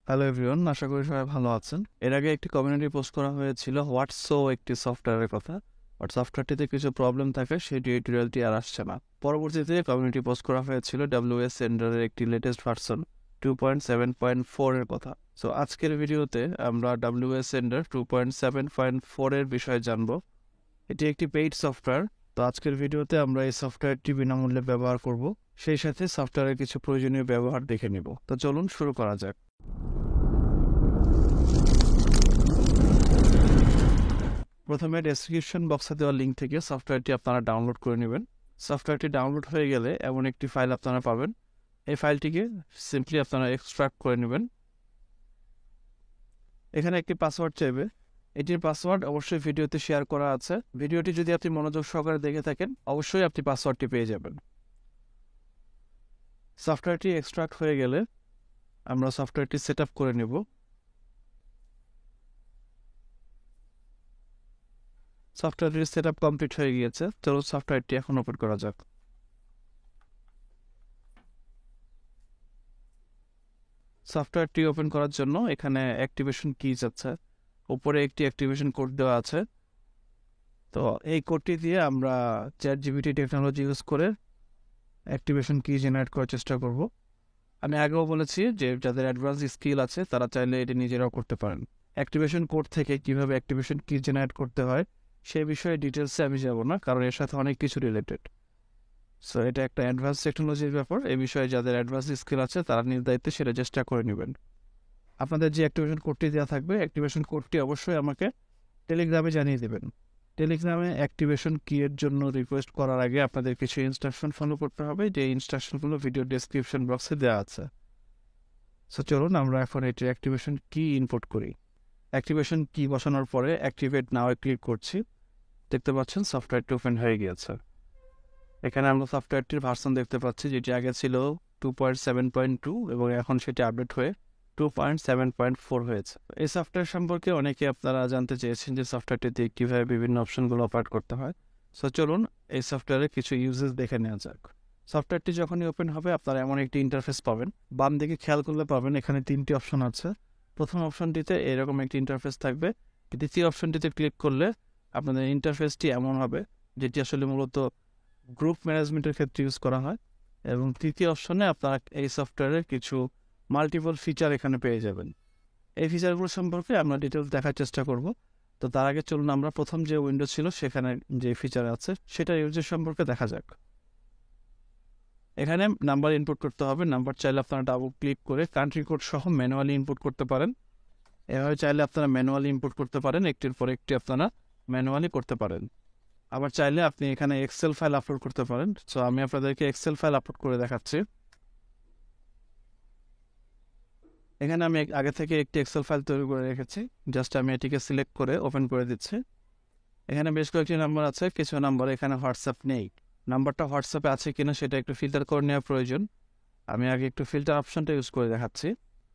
Hello everyone, আশা করি সবাই ভালো আছেন। এর আগে একটি কমিউনিটি পোস্ট করা হয়েছিল হোয়াটসো একটি সফটওয়্যারের কথা। বাট সফটওয়্যারটিতে কিছু প্রবলেম থাকে, সেই টিউটোরিয়ালটি আর আসছে না। পরবর্তীতে কমিউনিটি পোস্ট করা হয়েছিল ডাব্লিউএস সেন্ডারের একটি লেটেস্ট ভার্সন 2.7.4 এর কথা। সো আজকের ভিডিওতে আমরা ডাব্লিউএস সেন্ডার 2.7.4 এর বিষয়ে জানবো। এটি একটি পেইড সফটওয়্যার। তো আজকের ভিডিওতে আমরা এই সফটওয়্যারটি বিনামূল্যে ব্যবহার করব, সেই সাথে সফটওয়্যারের কিছু প্রয়োজনীয় ব্যবহার দেখে নিব। তো চলুন শুরু করা যাক। প্রথমে ডেসক্রিপশন বক্সে দেওয়া লিঙ্ক থেকে সফটওয়্যারটি আপনারা ডাউনলোড করে নেবেন। সফটওয়্যারটি ডাউনলোড হয়ে গেলে এমন একটি ফাইল আপনারা পাবেন। এই ফাইলটিকে সিম্পলি আপনারা এক্সট্রাক্ট করে নেবেন। এখানে একটি পাসওয়ার্ড চাইবে। এটির পাসওয়ার্ড অবশ্যই ভিডিওতে শেয়ার করা আছে। ভিডিওটি যদি আপনি মনোযোগ সহকারে দেখে থাকেন, অবশ্যই আপনি পাসওয়ার্ডটি পেয়ে যাবেন। সফটওয়্যারটি এক্সট্রাক্ট হয়ে গেলে আমরা সফটওয়্যারটি সেট আপ করে নেব। সফটওয়্যারটির সেট আপ কমপ্লিট হয়ে গিয়েছে। চলুন সফটওয়্যারটি এখন ওপেন করা যাক। সফটওয়্যারটি ওপেন করার জন্য এখানে অ্যাক্টিভেশন কিজ আছে, উপরে একটি অ্যাক্টিভেশন কোড দেওয়া আছে। তো এই কোডটি দিয়ে আমরা চ্যাটজিপিটি টেকনোলজি ইউজ করে অ্যাক্টিভেশন কি জেনারেট করার চেষ্টা করব। আমি আগেও বলেছি যে যাদের অ্যাডভান্স স্কিল আছে তারা চাইলে এটি নিজেরাও করতে পারেন। অ্যাক্টিভেশন কোড থেকে কিভাবে অ্যাক্টিভেশন কি জেনারেট করতে হয় সেই বিষয়ে ডিটেলসে আমি যাব না, কারণ এর সাথে অনেক কিছু রিলেটেড। সো এটা একটা অ্যাডভান্স টেকনোলজির ব্যাপার। এই বিষয়ে যাদের অ্যাডভান্স স্কিল আছে তারা নিজ দায়িত্বে সেটা চেষ্টা করে নেবেন। আপনাদের যে অ্যাক্টিভেশন কোডটি দেওয়া থাকবে, অ্যাক্টিভেশন কোডটি অবশ্যই আমাকে টেলিগ্রামে জানিয়ে দেবেন। টেলিগ্রামে অ্যাক্টিভেশন কি এর জন্য রিকোয়েস্ট করার আগে আপনাদের কিছু ইনস্ট্রাকশন ফলো করতে হবে, যে ইনস্ট্রাকশনগুলো ভিডিও ডেসক্রিপশন বক্সে দেওয়া আছে। সো চলুন আমরা এখন এটির অ্যাক্টিভেশন কি ইনপুট করি। অ্যাক্টিভেশন কি বসানোর পরে অ্যাক্টিভেট নাও ক্লিক করছি। দেখতে পাচ্ছেন সফটওয়্যারটি ওপেন হয়ে গিয়েছে। এখানে আমরা সফটওয়্যারটির ভার্সন দেখতে পাচ্ছি, যেটি আগে ছিল 2.7.2 এবং এখন সেটি আপডেট হয়ে 2.7.4 হয়েছে। এই সফটওয়্যার সম্পর্কে অনেকে আপনারা জানতে চেয়েছেন যে সফটওয়্যারটিতে কীভাবে বিভিন্ন অপশনগুলো অপারেট করতে হয়। সো চলুন এই সফটওয়্যারের কিছু ইউজেস দেখে নেওয়া যাক। সফটওয়্যারটি যখনই ওপেন হবে আপনারা এমন একটি ইন্টারফেস পাবেন। বাম দিকে খেয়াল করলে পাবেন এখানে 3টি অপশন আছে। প্রথম অপশনটিতে এরকম একটি ইন্টারফেস থাকবে। দ্বিতীয় অপশনটিতে ক্লিক করলে আপনাদের ইন্টারফেসটি এমন হবে, যেটি আসলে মূলত গ্রুপ ম্যানেজমেন্টের ক্ষেত্রে ইউজ করা হয়। এবং তৃতীয় অপশনে আপনারা এই সফটওয়্যারের কিছু মাল্টিপল ফিচার এখানে পেয়ে যাবেন। এই ফিচারগুলো সম্পর্কে আমরা ডিটেলস দেখার চেষ্টা করব। তো তার আগে চলুন আমরা প্রথম যে উইন্ডো ছিল সেখানে যে ফিচার আছে সেটা ইউজের সম্পর্কে দেখা যাক। এখানে নাম্বার ইনপুট করতে হবে। নাম্বার চাইলে আপনারা ডাবল ক্লিক করে কান্ট্রি কোড সহ ম্যানুয়ালি ইনপুট করতে পারেন। এভাবে চাইলে আপনারা ম্যানুয়ালি ইনপুট করতে পারেন, একটির পর একটি আপনারা ম্যানুয়ালি করতে পারেন। আবার চাইলে আপনি এখানে এক্সেল ফাইল আপলোড করতে পারেন। সো আমি আপনাদেরকে এক্সেল ফাইল আপলোড করে দেখাচ্ছি। এখানে আমি আগে থেকে একটি এক্সেল ফাইল তৈরি করে রেখেছি। জাস্ট আমি এটিকে সিলেক্ট করে ওপেন করে দিচ্ছি। এখানে বেশ কয়েকটি নাম্বার আছে, কিছু নাম্বার এখানে হোয়াটসঅ্যাপ নেই। নাম্বারটা হোয়াটসঅ্যাপে আছে কিনা সেটা একটু ফিল্টার করে নেওয়া প্রয়োজন। আমি আগে একটু ফিল্টার অপশনটা ইউজ করে দেখাচ্ছি।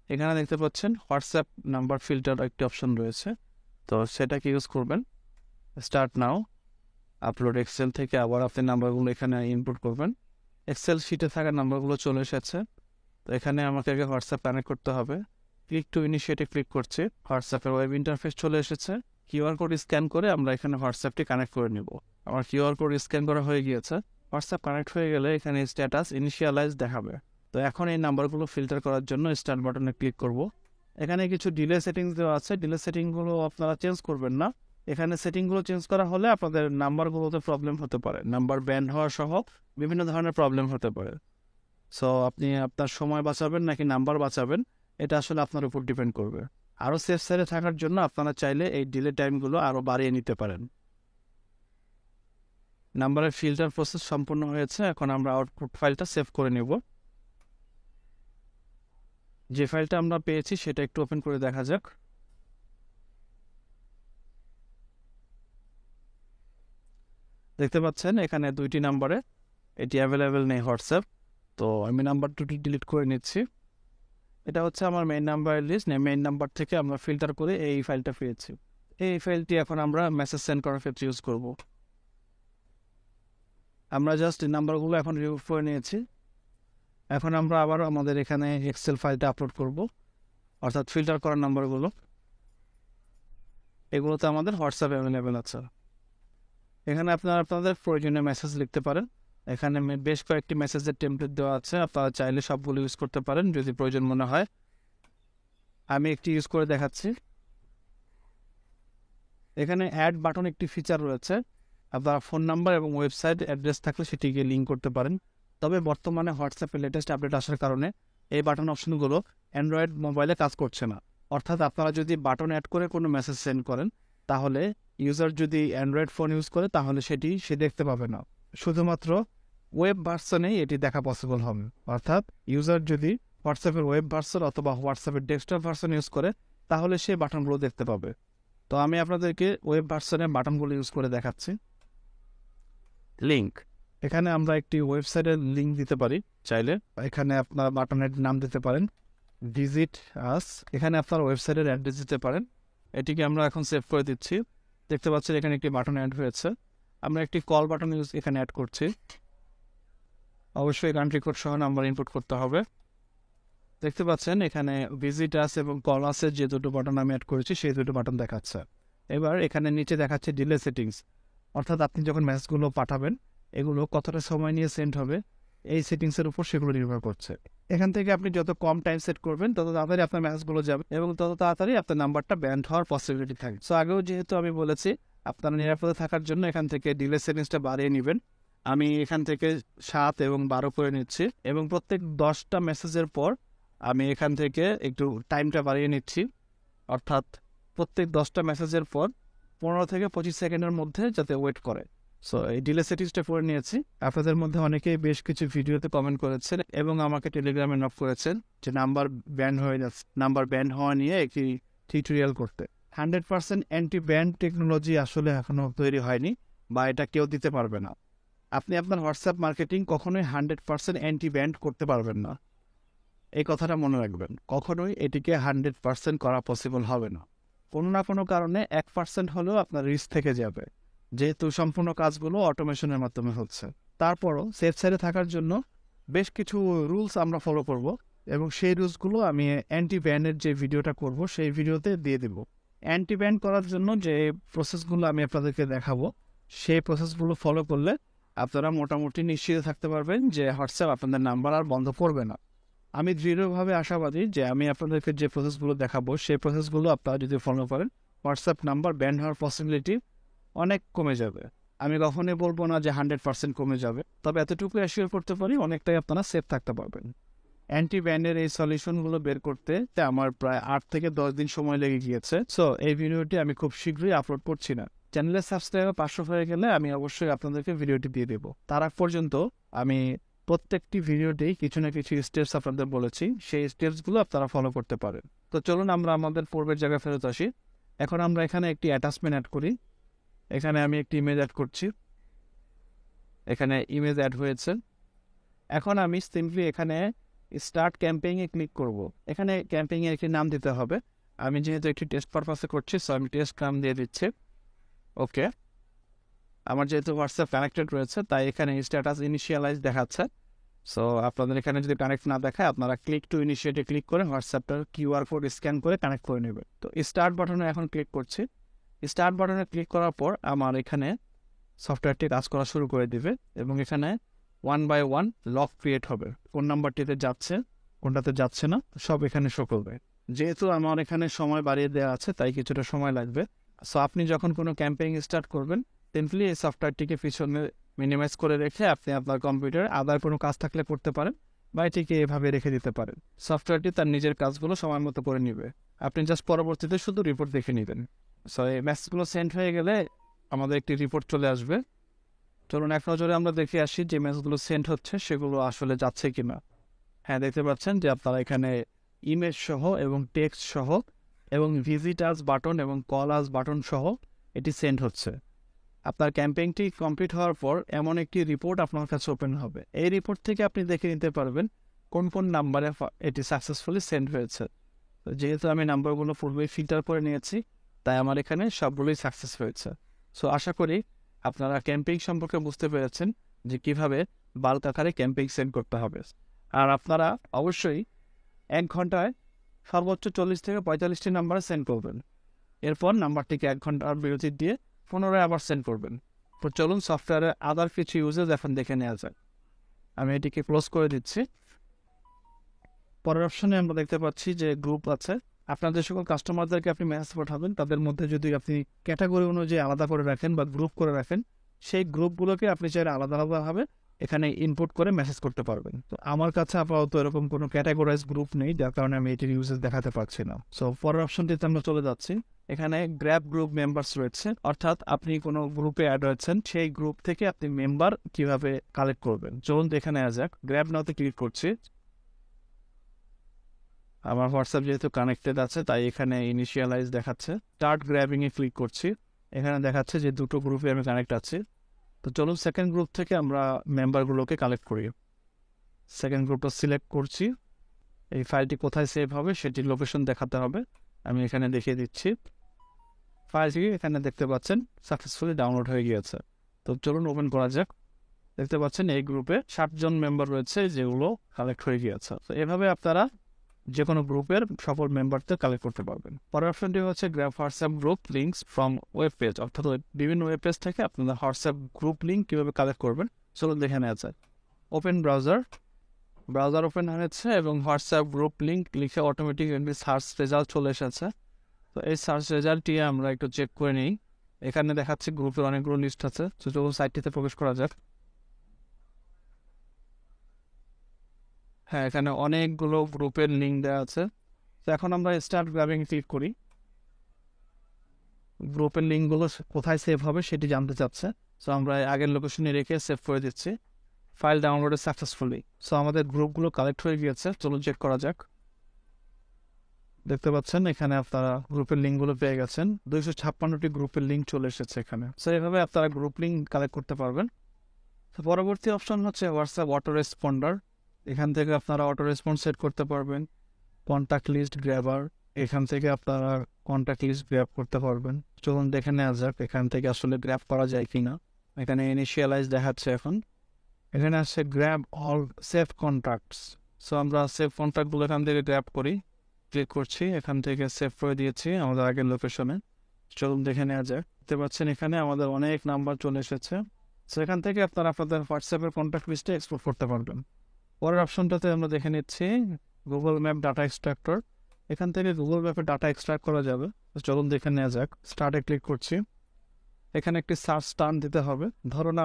এখানে দেখতে পাচ্ছেন হোয়াটসঅ্যাপ নাম্বার ফিল্টার একটি অপশন রয়েছে, তো সেটাকে ইউজ করবেন। স্টার্ট নাও, আপলোড এক্সেল থেকে আবার আপনি নাম্বারগুলো এখানে ইনপুট করবেন। এক্সেল শিটে থাকা নাম্বারগুলো চলে এসেছে। তো এখানে আমাকে আগে হোয়াটসঅ্যাপ কানেক্ট করতে হবে। ক্লিক টু ইনিশিয়েটে ক্লিক করছি। হোয়াটসঅ্যাপের ওয়েব ইন্টারফেস চলে এসেছে। কিউআর কোড স্ক্যান করে আমরা এখানে হোয়াটসঅ্যাপটি কানেক্ট করে নিব। আমার কিউআর কোড স্ক্যান করা হয়ে গিয়েছে। হোয়াটসঅ্যাপ কানেক্ট হয়ে গেলে এখানে স্ট্যাটাস ইনিশিয়ালাইজ দেখাবে। তো এখন এই নাম্বারগুলো ফিল্টার করার জন্য স্টার্ট বাটনে ক্লিক করব। এখানে কিছু ডিলে সেটিংস দেওয়া আছে। ডিলে সেটিংগুলো আপনারা চেঞ্জ করবেন না। এখানে সেটিংগুলো চেঞ্জ করা হলে আপনাদের নাম্বারগুলোতে প্রবলেম হতে পারে। নাম্বার ব্যান্ড হওয়া সহ বিভিন্ন ধরনের প্রবলেম হতে পারে। সো আপনি আপনার সময় বাঁচাবেন নাকি নাম্বার বাঁচাবেন, এটা আসলে আপনার উপর ডিপেন্ড করবে। আরও সেফ সাইডে থাকার জন্য আপনারা চাইলে এই ডিলে টাইমগুলো আরও বাড়িয়ে নিতে পারেন। নাম্বারের ফিল্টার প্রসেস সম্পূর্ণ হয়েছে। এখন আমরা আউটপুট ফাইলটা সেভ করে নেব। যে ফাইলটা আমরা পেয়েছি সেটা একটু ওপেন করে দেখা যাক। দেখতে পাচ্ছেন এখানে 2টি নাম্বারে এটি অ্যাভেলেবেল নেই হোয়াটসঅ্যাপ। তো আমি নাম্বার 2টি ডিলিট করে নিচ্ছি। এটা হচ্ছে আমার মেইন নাম্বারের লিস্ট। মেইন নাম্বার থেকে আমরা ফিল্টার করে এই ফাইলটা পেয়েছি। এই ফাইলটি এখন আমরা মেসেজ সেন্ড করার ক্ষেত্রে ইউজ করব। আমরা জাস্ট এই নাম্বারগুলো এখন রিমুভ করে নিয়েছি। এখন আমরা আবার আমাদের এখানে এক্সেল ফাইলটা আপলোড করব। অর্থাৎ ফিল্টার করার নাম্বারগুলো, এগুলোতে আমাদের হোয়াটসঅ্যাপ অ্যাভেলেবেল আছে। এখানে আপনারা আপনাদের প্রয়োজনীয় মেসেজ লিখতে পারেন। এখানে বেশ কয়েকটি মেসেজের টেমপ্লেট দেওয়া আছে, আপনারা চাইলে সবগুলো ইউজ করতে পারেন যদি প্রয়োজন মনে হয়। আমি একটি ইউজ করে দেখাচ্ছি। এখানে অ্যাড বাটন একটি ফিচার রয়েছে, আপনারা ফোন নাম্বার এবং ওয়েবসাইট অ্যাড্রেস থাকলে সেটিকে লিঙ্ক করতে পারেন। তবে বর্তমানে হোয়াটসঅ্যাপের লেটেস্ট আপডেট আসার কারণে এই বাটন অপশনগুলো অ্যান্ড্রয়েড মোবাইলে কাজ করছে না। অর্থাৎ আপনারা যদি বাটন অ্যাড করে কোনো মেসেজ সেন্ড করেন, তাহলে ইউজার যদি অ্যান্ড্রয়েড ফোন ইউজ করে তাহলে সে দেখতে পাবে না। শুধুমাত্র ওয়েব ভার্সনেই এটি দেখা পসিবল হবে। অর্থাৎ ইউজার যদি হোয়াটসঅ্যাপের ওয়েব ভার্সন অথবা হোয়াটসঅ্যাপের ডেস্কটপ ভার্সন ইউজ করে তাহলে সে বাটনগুলো দেখতে পাবে। তো আমি আপনাদেরকে ওয়েব ভার্সনের বাটনগুলো ইউজ করে দেখাচ্ছি। লিঙ্ক, এখানে আমরা একটি ওয়েবসাইটের লিঙ্ক দিতে পারি চাইলে। এখানে আপনার বাটনের নাম দিতে পারেন ভিজিট আস। এখানে আপনার ওয়েবসাইটের অ্যাড্রেস দিতে পারেন। এটিকে আমরা এখন সেভ করে দিচ্ছি। দেখতে পাচ্ছেন এখানে একটি বাটন অ্যাড হয়েছে। আমরা একটি কল বাটন এখানে অ্যাড করছি। অবশ্যই কান্ট্রি কোড সহ নাম্বার ইনপুট করতে হবে। দেখতে পাচ্ছেন এখানে ভিজিট আস এবং কল আসের যে দুটো বাটন আমি অ্যাড করেছি সেই দুটো বাটন দেখাচ্ছে। এবার এখানে নিচে দেখাচ্ছে ডিলে সেটিংস, অর্থাৎ আপনি যখন মেসেজগুলো পাঠাবেন এগুলো কতটা সময় নিয়ে সেন্ড হবে এই সেটিংসের উপর সেগুলো নির্ভর করছে। এখান থেকে আপনি যত কম টাইম সেট করবেন তত তাড়াতাড়ি আপনার মেসেজগুলো যাবে এবং তত তাড়াতাড়ি আপনার নাম্বারটা ব্যান্ড হওয়ার পসিবিলিটি থাকে। সো আগেও যেহেতু আমি বলেছি আপনারা নিরাপদে থাকার জন্য এখান থেকে ডিলে সেটিংসটা বাড়িয়ে নেবেন। আমি এখান থেকে 7 এবং 12 করে নিচ্ছি এবং প্রত্যেক 10টা মেসেজের পর আমি এখান থেকে একটু টাইমটা বাড়িয়ে নিচ্ছি। অর্থাৎ প্রত্যেক 10টা মেসেজের পর 15 থেকে 25 সেকেন্ডের মধ্যে যাতে ওয়েট করে। সো এই ডিলে সেটিংসটা করে নিয়েছি। আপনাদের মধ্যে অনেকেই বেশ কিছু ভিডিওতে কমেন্ট করেছেন এবং আমাকে টেলিগ্রামে নক করেছেন যে নাম্বার ব্যান হয়ে যাচ্ছে, নাম্বার ব্যান হওয়া নিয়ে একটি টিউটোরিয়াল করতে। 100% অ্যান্টি ব্যান টেকনোলজি আসলে এখনও তৈরি হয়নি বা এটা কেউ দিতে পারবে না। আপনি আপনার হোয়াটসঅ্যাপ মার্কেটিং কখনোই 100% অ্যান্টি ব্যান করতে পারবেন না। এই কথাটা মনে রাখবেন, কখনোই এটিকে 100% করা পসিবল হবে না। কোনো না কোনো কারণে 1% হলেও আপনার রিস্ক থেকে যাবে, যেহেতু সম্পূর্ণ কাজগুলো অটোমেশনের মাধ্যমে হচ্ছে। তারপরও সেফ সাইডে থাকার জন্য বেশ কিছু রুলস আমরা ফলো করব এবং সেই রুলসগুলো আমি অ্যান্টি ব্যানের যে ভিডিওটা করব সেই ভিডিওতে দিয়ে দেব। অ্যান্টি ব্যান করার জন্য যে প্রসেসগুলো আমি আপনাদেরকে দেখাবো সেই প্রসেসগুলো ফলো করলে আপনারা মোটামুটি নিশ্চিত থাকতে পারবেন যে হোয়াটসঅ্যাপ আপনাদের নাম্বার আর বন্ধ করবে না। আমি দৃঢ়ভাবে আশাবাদী যে আমি আপনাদেরকে যে প্রসেসগুলো দেখাবো সেই প্রসেসগুলো আপনারা যদি ফলো করেন হোয়াটসঅ্যাপ নাম্বার ব্যান হওয়ার পসিবিলিটি অনেক কমে যাবে। আমি কখনোই বলবো না যে 100% কমে যাবে, তবে এতটুকু অ্যাসিওর করতে পারি অনেকটাই আপনারা সেফ থাকতে পারবেন। অ্যান্টি ব্যানের এই সলিউশনগুলো বের করতে আমার প্রায় 8 থেকে 10 দিন সময় লেগে গিয়েছে। সো এই ভিডিওটি আমি খুব শীঘ্রই আপলোড করছি না। চ্যানেলের সাবস্ক্রাইবার 500 হয়ে গেলে আমি অবশ্যই আপনাদেরকে ভিডিওটি দিয়ে দেবো। তার আগ পর্যন্ত আমি প্রত্যেকটি ভিডিওতেই কিছু না কিছু স্টেপস আপনাদের বলেছি, সেই স্টেপসগুলো আপনারা ফলো করতে পারেন। তো চলুন আমরা আমাদের পূর্বের জায়গায় ফেরত আসি। এখন আমরা এখানে একটি অ্যাটাচমেন্ট অ্যাড করি। এখানে আমি একটি ইমেজ অ্যাড করছি। এখানে ইমেজ অ্যাড হয়েছে। এখন আমি সিম্পলি এখানে স্টার্ট ক্যাম্পেইনে ক্লিক করব। এখানে ক্যাম্পেইনে একটি নাম দিতে হবে। আমি যেহেতু একটি টেস্ট পারপাসে করছি সো আমি টেস্ট নাম দিয়ে দিচ্ছি। ওকে, আমার যেহেতু হোয়াটসঅ্যাপ কানেক্টেড রয়েছে তাই এখানে স্ট্যাটাস ইনিশিয়ালাইজ দেখাচ্ছে। সো আপনাদের এখানে যদি কানেক্ট না দেখায় আপনারা ক্লিক টু ইনিশিয়েটে ক্লিক করে হোয়াটসঅ্যাপটার কিউআর কোড স্ক্যান করে কানেক্ট করে নেবেন। তো স্টার্ট বাটনে এখন ক্লিক করছি। স্টার্ট বাটনে ক্লিক করার পর আমার এখানে সফটওয়্যারটি কাজ করা শুরু করে দিবে এবং এখানে 1 বাই 1 লক ক্রিয়েট হবে। কোন নাম্বারটিতে যাচ্ছে কোনটাতে যাচ্ছে না সব এখানে শো করবে। যেহেতু আমার এখানে সময় বাড়িয়ে দেওয়া আছে তাই কিছুটা সময় লাগবে। সো আপনি যখন কোনো ক্যাম্পেইন স্টার্ট করবেন সিম্পলি এই সফটওয়্যারটিকে পিছনে মিনিমাইজ করে রেখে আপনি আপনার কম্পিউটারে আদার কোনো কাজ থাকলে করতে পারেন বা এটিকে এভাবে রেখে দিতে পারেন। সফটওয়্যারটি তার নিজের কাজগুলো সময় মতো করে নেবে। আপনি জাস্ট পরবর্তীতে শুধু রিপোর্ট দেখে নেবেন। সো এই মেসেজগুলো সেন্ড হয়ে গেলে আমাদের একটি রিপোর্ট চলে আসবে। চলুন এক নজরে আমরা দেখে আসি যে মেসেজগুলো সেন্ড হচ্ছে সেগুলো আসলে যাচ্ছে কিনা। হ্যাঁ, দেখতে পাচ্ছেন যে আপনারা এখানে ইমেজ সহ এবং টেক্সট সহ এবং ভিজিট আস বাটন এবং কল আস বাটন সহ এটি সেন্ড হচ্ছে। আপনার ক্যাম্পেইনটি কমপ্লিট হওয়ার পর এমন একটি রিপোর্ট আপনার কাছে ওপেন হবে। এই রিপোর্ট থেকে আপনি দেখে নিতে পারবেন কোন কোন নাম্বারে এটি সাকসেসফুলি সেন্ড হয়েছে। তো যেহেতু আমি নাম্বারগুলো পূর্বেই ফিল্টার করে নিয়েছি তাই আমার এখানে সবগুলোই সাকসেস হয়েছে। সো আশা করি আপনারা ক্যাম্পেইন সম্পর্কে বুঝতে পেরেছেন যে কিভাবে বাল্ক আকারে ক্যাম্পেইন সেন্ড করতে হবে। আর আপনারা অবশ্যই 1 ঘন্টায় সর্বোচ্চ 40 থেকে 45টি নাম্বারে সেন্ড করবেন। এরপর নাম্বারটিকে 1 ঘন্টার বিরতি দিয়ে পুনরায় আবার সেন্ড করবেন। তো চলুন সফটওয়্যারের আদার কিছু ইউজেস এখন দেখে নেওয়া যায়। আমি এটিকে ক্লোজ করে দিচ্ছি। পরের অপশনে আমরা দেখতে পাচ্ছি যে গ্রুপ আছে। আপনার যে সকল কাস্টমারদেরকে আপনি মেসেজ পাঠাবেন তাদের মধ্যে যদি আপনি ক্যাটাগরি অনুযায়ী আলাদা করে রাখেন বা গ্রুপ করে রাখেন, সেই গ্রুপগুলোকে আপনি চাইলে আলাদা আলাদাভাবে এখানে ইনপুট করে মেসেজ করতে পারবেন। তো আমার কাছে আপাতত এরকম কোনো ক্যাটাগরাইজ গ্রুপ নেই, যার কারণে আমি এটির ইউজেস দেখাতে পারছি না। সো পরের অপশনটিতে আমরা চলে যাচ্ছি। এখানে গ্র্যাব গ্রুপ মেম্বার্স রয়েছে, অর্থাৎ আপনি কোনো গ্রুপে অ্যাড হয়েছেন, সেই গ্রুপ থেকে আপনি মেম্বার কিভাবে কালেক্ট করবেন। চলুন দেখে নেওয়া যাক। গ্র্যাব নাওতে ক্লিক করছি। আমার হোয়াটসঅ্যাপ যেহেতু কানেক্টেড আছে তাই এখানে ইনিশিয়ালাইজ দেখাচ্ছে। স্টার্ট গ্র্যাবিংয়ে ক্লিক করছি। এখানে দেখাচ্ছে যে দুটো গ্রুপে আমি কানেক্ট আছি। তো চলুন সেকেন্ড গ্রুপ থেকে আমরা মেম্বারগুলোকে কালেক্ট করি। সেকেন্ড গ্রুপটা সিলেক্ট করছি। এই ফাইলটি কোথায় সেভ হবে সেটির লোকেশন দেখাতে হবে, আমি এখানে দেখিয়ে দিচ্ছি। ফাইলটি এখানে দেখতে পাচ্ছেন সাকসেসফুলি ডাউনলোড হয়ে গিয়েছে। তো চলুন ওপেন করা যাক। দেখতে পাচ্ছেন এই গ্রুপে 60 জন মেম্বার রয়েছে যেগুলো কালেক্ট হয়ে গিয়েছে। তো এভাবে আপনারা যে কোনো গ্রুপের সকল মেম্বারদের কালেক্ট করতে পারবেন। পরের অপশনটি হচ্ছে grab WhatsApp group links from web page, অর্থাৎ বিভিন্ন ওয়েব পেজ থেকে আপনারা হোয়াটসঅ্যাপ গ্রুপ লিঙ্ক কীভাবে কালেক্ট করবেন চলুন দেখে নেওয়া যায়। ওপেন ব্রাউজার ওপেন হয়েছে এবং হোয়াটসঅ্যাপ গ্রুপ লিঙ্ক লিখে অটোমেটিক সার্চ রেজাল্ট চলে এসেছে। তো এই সার্চ রেজাল্টটি আমরা একটু চেক করে নিই। এখানে দেখাচ্ছে গ্রুপের অনেকগুলো লিস্ট আছে। তো চলুন সাইটটিতে প্রবেশ করা যাক। হ্যাঁ, এখানে অনেকগুলো গ্রুপের লিঙ্ক দেওয়া আছে। তো এখন আমরা স্টার্ট গ্র্যাবিং ক্লিক করি। গ্রুপের লিঙ্কগুলো কোথায় সেভ হবে সেটি জানতে চাচ্ছে। সো আমরা আগের লোকেশনে রেখে সেভ করে দিচ্ছি। ফাইল ডাউনলোডে সাকসেসফুলি। সো আমাদের গ্রুপগুলো কালেক্ট হয়ে গিয়েছে। চলুন চেক করা যাক। দেখতে পাচ্ছেন এখানে আপনারা গ্রুপের লিঙ্কগুলো পেয়ে গেছেন। 256টি গ্রুপের লিঙ্ক চলে এসেছে এখানে। সো এইভাবে আপনারা গ্রুপ লিঙ্ক কালেক্ট করতে পারবেন। তো পরবর্তী অপশন হচ্ছে হোয়াটসঅ্যাপ অটো রেসপন্ডার। এখান থেকে আপনারা অটো রেসপন্স সেট করতে পারবেন। কন্ট্যাক্ট লিস্ট গ্র্যাবার, এখান থেকে আপনারা কন্ট্যাক্ট লিস্ট গ্র্যাব করতে পারবেন। চলুন দেখে নেওয়া যাক এখান থেকে আসলে গ্র্যাব করা যায় কিনা। এখানে ইনিশিয়ালাইজ দেখাচ্ছে এখন। এখানে আসছে grab all save contacts. So আমরা সেভ কন্ট্যাক্টগুলো এখান থেকে গ্র্যাব করি। ক্লিক করছি, এখান থেকে সেভ করে দিয়েছি আমাদের আগের লোকেশনে। চলুন দেখে নেওয়া যাক। দেখতে পাচ্ছেন এখানে আমাদের অনেক নাম্বার চলে এসেছে। সো এখান থেকে আপনারা আপনাদের হোয়াটসঅ্যাপের কন্ট্যাক্ট লিস্টে এক্সপোর্ট করতে পারবেন। পরের অপশনটাতে আমরা দেখে নিচ্ছি গুগল ম্যাপ ডাটা এক্সট্রাক্টর। এখান থেকে গুগল ম্যাপে ডাটা এক্সট্রাক্ট করা যাবে। চলুন দেখে নেওয়া যাক। স্টার্টে ক্লিক করছি। এখানে একটি সার্চ টার্ম দিতে হবে। ধরুন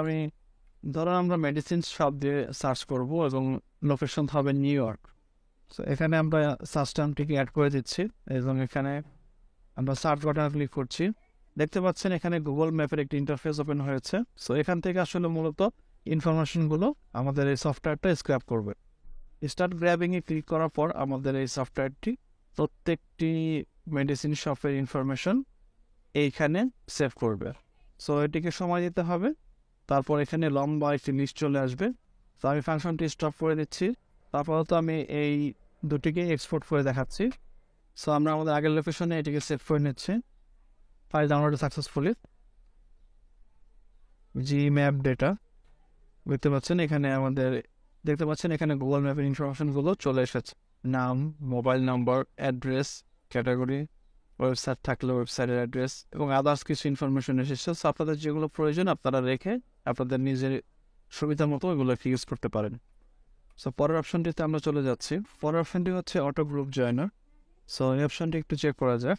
আমরা মেডিসিন শপ দিয়ে সার্চ করব এবং লোকেশন হবে নিউ ইয়র্ক। সো এখানে আমরা সার্চ টার্মটিকে অ্যাড করে দিচ্ছি এবং এখানে আমরা সার্চ বাটনে ক্লিক করছি। দেখতে পাচ্ছেন এখানে গুগল ম্যাপের একটি ইন্টারফেস ওপেন হয়েছে। সো এখান থেকে আসলে মূলত ইনফরমেশনগুলো আমাদের এই সফটওয়্যারটা স্ক্র্যাপ করবে। স্টার্ট গ্র্যাবিংয়ে ক্লিক করার পর আমাদের এই সফটওয়্যারটি প্রত্যেকটি মেডিসিন শপের ইনফরমেশন এইখানে সেভ করবে। সো এটিকে সময় দিতে হবে। তারপর এখানে লম্বা একটি লিস্ট চলে আসবে। তো আমি ফাংশনটি স্টপ করে দিচ্ছি। তারপর তো আমি এই দুটিকে এক্সপোর্ট করে দেখাচ্ছি। সো আমরা আমাদের আগের লোকেশনে এটিকে সেভ করে নিচ্ছি। File download successfully. G map data দেখতে পাচ্ছেন এখানে গুগল ম্যাপের ইনফরমেশনগুলো চলে এসেছে। নাম, mobile number, address, category, website থাকলে ওয়েবসাইটের অ্যাড্রেস এবং আদার্স কিছু ইনফরমেশন এসেছে। সো আপনাদের যেগুলো প্রয়োজন আপনারা রেখে আপনাদের নিজের সুবিধা মতো এগুলোকে ইউজ করতে পারেন। সো পরের অপশনটিতে আমরা চলে যাচ্ছি। পরের অপশনটি হচ্ছে অটো গ্রুপ জয়েনার। সো এই অপশনটি একটু চেক করা যাক।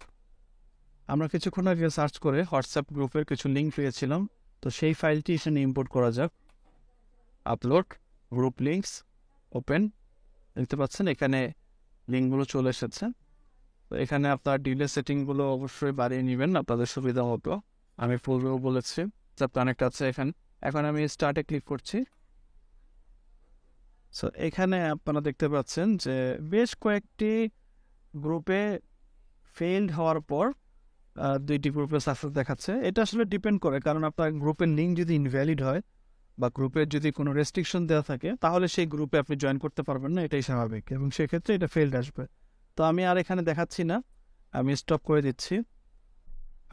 আমরা কিছুক্ষণ আগে সার্চ করে হোয়াটসঅ্যাপ গ্রুপের কিছু লিঙ্ক পেয়েছিলাম। তো সেই ফাইলটি এখানে ইম্পোর্ট করা যাক। Upload group links, open. দেখতে পাচ্ছেন এখানে লিঙ্কগুলো চলে এসেছে। তো এখানে আপনার ডিলে সেটিংগুলো অবশ্যই বাড়িয়ে নেবেন আপনাদের সুবিধা মতো। আমি পূর্বেও বলেছি সব কানেক্ট আছে এখানে। এখন আমি স্টার্টে ক্লিক করছি। সো এখানে আপনারা দেখতে পাচ্ছেন যে বেশ কয়েকটি গ্রুপে ফেইল্ড হওয়ার পর 2টি গ্রুপে সাকসেস দেখাচ্ছে। এটা আসলে ডিপেন্ড করে, কারণ আপনার গ্রুপের লিঙ্ক যদি ইনভ্যালিড হয় বা গ্রুপের যদি কোনো রেস্ট্রিকশন দেওয়া থাকে তাহলে সেই গ্রুপে আপনি জয়েন করতে পারবেন না, এটাই স্বাভাবিক, এবং সেক্ষেত্রে এটা ফেইল্ড আসবে। তো আমি আর এখানে দেখাচ্ছি না, আমি স্টপ করে দিচ্ছি।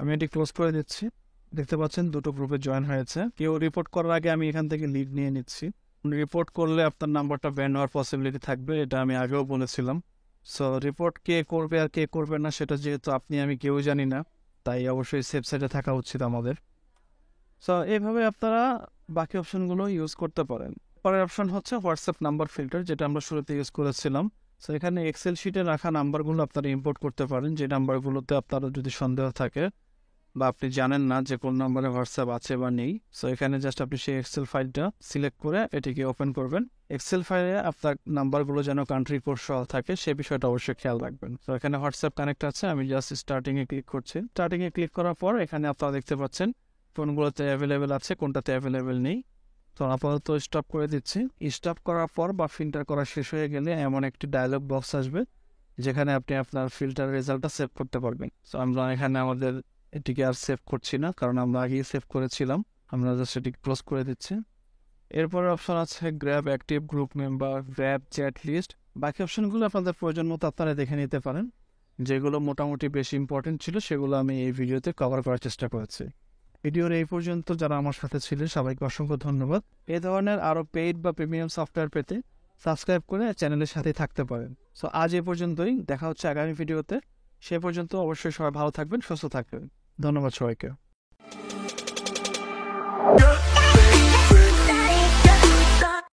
আমি এটি ক্লোজ করে দিচ্ছি। দেখতে পাচ্ছেন দুটো গ্রুপে জয়েন হয়েছে। কেউ রিপোর্ট করার আগে আমি এখান থেকে লিড নিয়ে নিচ্ছি। রিপোর্ট করলে আপনার নাম্বারটা ব্যান হওয়ার পসিবিলিটি থাকবে, এটা আমি আগেও বলেছিলাম। সো রিপোর্ট কে করবে আর কে করবে না সেটা যেহেতু আপনি আমি কেউ জানি না, তাই অবশ্যই সেফ সাইডে থাকা উচিত আমাদের। সো এইভাবে আপনারা বাকি অপশনগুলো ইউজ করতে পারেন। পরের অপশন হচ্ছে হোয়াটসঅ্যাপ নাম্বার ফিল্টার, যেটা আমরা শুরুতে ইউজ করেছিলাম। সো এখানে এক্সেল শিটে রাখা নাম্বারগুলো আপনারা ইম্পোর্ট করতে পারেন, যে নাম্বারগুলোতে আপনার যদি সন্দেহ থাকে বা আপনি জানেন না যে কোন নাম্বারে হোয়াটসঅ্যাপ আছে বা নেই। সো এখানে জাস্ট আপনি সেই এক্সেল ফাইলটা সিলেক্ট করে এটিকে ওপেন করবেন। এক্সেল ফাইলে আপনার নাম্বারগুলো যেন কান্ট্রি কোড সহ থাকে সে বিষয়টা অবশ্যই খেয়াল রাখবেন। তো এখানে হোয়াটসঅ্যাপ কানেক্ট আছে, আমি জাস্ট স্টার্টিংয়ে ক্লিক করছি। স্টার্টিংয়ে ক্লিক করার পর এখানে আপনারা দেখতে পাচ্ছেন কোনগুলোতে অ্যাভেলেবেল আছে, কোনটাতে অ্যাভেলেবেল নেই। তো আপাতত স্টপ করে দিচ্ছি। স্টপ করার পর বা ফিল্টার করা শেষ হয়ে গেলে এমন একটি ডায়লগ বক্স আসবে যেখানে আপনি আপনার ফিল্টার রেজাল্টটা সেভ করতে পারবেন। সো আমরা এখানে আমাদের এটিকে আর সেভ করছি না, কারণ আমরা আগেই সেভ করেছিলাম। আমরা জাস্ট এটি ক্লোজ করে দিচ্ছি। এরপরে অপশন আছে grab active group member, grab chat list. বাকি অপশনগুলো আপনাদের প্রয়োজন মতো আপনারা দেখে নিতে পারেন। যেগুলো মোটামুটি বেশি ইম্পর্টেন্ট ছিল সেগুলো আমি এই ভিডিওতে কভার করার চেষ্টা করেছি। ভিডিওর এই পর্যন্ত যারা আমার সাথে ছিলেন সবাইকে অসংখ্য ধন্যবাদ। এই ধরনের আরও পেইড বা প্রিমিয়াম সফটওয়্যার পেতে সাবস্ক্রাইব করে চ্যানেলের সাথেই থাকতে পারেন। সো আজ এই পর্যন্তই, দেখা হচ্ছে আগামী ভিডিওতে। সে পর্যন্ত অবশ্যই সবাই ভালো থাকবেন, সুস্থ থাকবেন। ধন্যবাদ সবাইকে।